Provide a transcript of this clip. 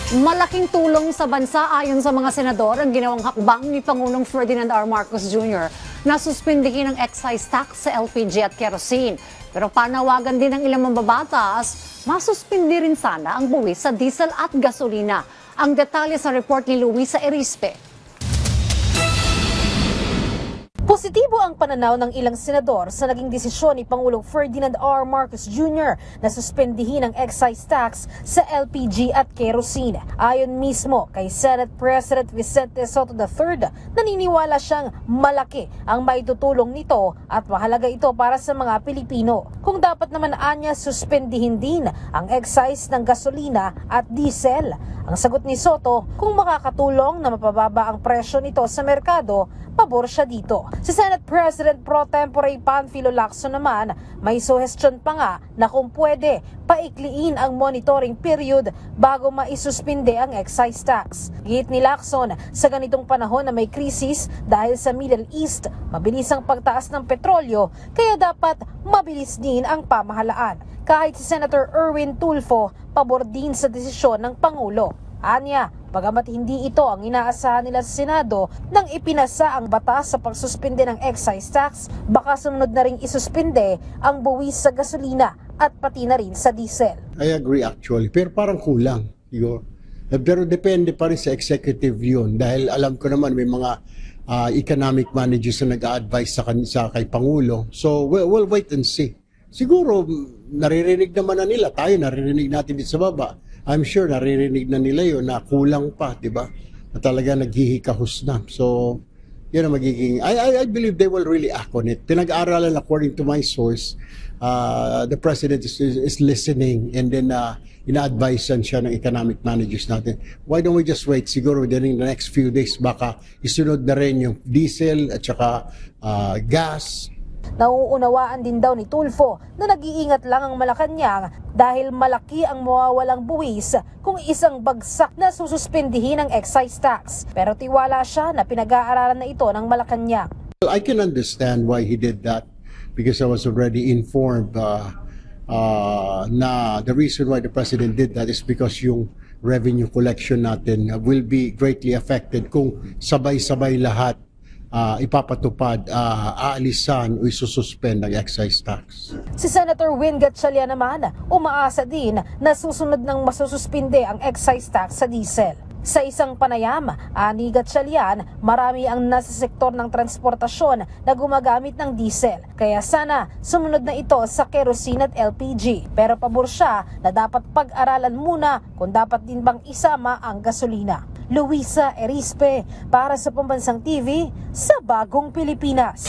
Malaking tulong sa bansa ayon sa mga senador ang ginawang hakbang ni Pangulong Ferdinand R. Marcos Jr. na suspindihin ang excise tax sa LPG at kerosene. Pero panawagan din ng ilang mambabatas, masuspindi rin sana ang buwis sa diesel at gasolina. Ang detalye sa report ni Luisa Erispe. Positibo ang pananaw ng ilang senador sa naging desisyon ni Pangulong Ferdinand R. Marcos Jr. na suspendihin ang excise tax sa LPG at kerosene. Ayon mismo kay Senate President Vicente Sotto III, naniniwala siyang malaki ang maitutulong nito at mahalaga ito para sa mga Pilipino. Kung dapat naman anya suspendihin din ang excise ng gasolina at diesel. Ang sagot ni Sotto, kung makakatulong na mapababa ang presyo nito sa merkado, pabor siya dito. Si Senate President Pro Tempore Panfilo Lacson naman, may suhestyon pa nga na kung pwede, paikliin ang monitoring period bago maisuspinde ang excise tax. Git ni Lacson, sa ganitong panahon na may krisis dahil sa Middle East, mabilis ang pagtaas ng petrolyo, kaya dapat mabilis din ang pamahalaan. Kahit si Senator Erwin Tulfo, pabor din sa desisyon ng Pangulo. Anya, bagamat hindi ito ang inaasahan nila sa Senado nang ipinasa ang batas sa pagsuspinde ng excise tax, baka sumunod na ring isuspinde ang buwis sa gasolina at pati na rin sa diesel. I agree actually, pero parang kulang. Pero depende pa rin sa executive yun dahil alam ko naman may mga economic managers na nag-a-advise sa kay Pangulo. So we'll wait and see. Siguro naririnig naman na nila, tayo naririnig natin dito sa baba. I'm sure naririnig na nila yun na kulang pa, di ba? Na talaga naghihikahos na. So, yun ang magiging, I believe they will really act on it. Pinag-aaralan according to my source, the President is listening and then ina-advisean siya ng economic managers natin. Why don't we just wait? Siguro within the next few days, baka isunod na rin yung diesel at saka gas. Nauunawaan din daw ni Tulfo na nag-iingat lang ang Malacanang dahil malaki ang mawawalang buwis kung isang bagsak na sususpendihin ang excise tax. Pero tiwala siya na pinag-aaralan na ito ng Malacanang. Well, I can understand why he did that because I was already informed na the reason why the President did that is because yung revenue collection natin will be greatly affected kung sabay-sabay lahat ipapatupad, aalisan o isususpend ang excise tax. Si Senator Win Gatchalian naman, umaasa din na susunod ng masususpinde ang excise tax sa diesel. Sa isang panayam, ani Gatchalian, marami ang nasa sektor ng transportasyon na gumagamit ng diesel. Kaya sana sumunod na ito sa kerosene at LPG. Pero pabor siya na dapat pag-aralan muna kung dapat din bang isama ang gasolina. Luisa Erispe para sa Pambansang TV sa Bagong Pilipinas.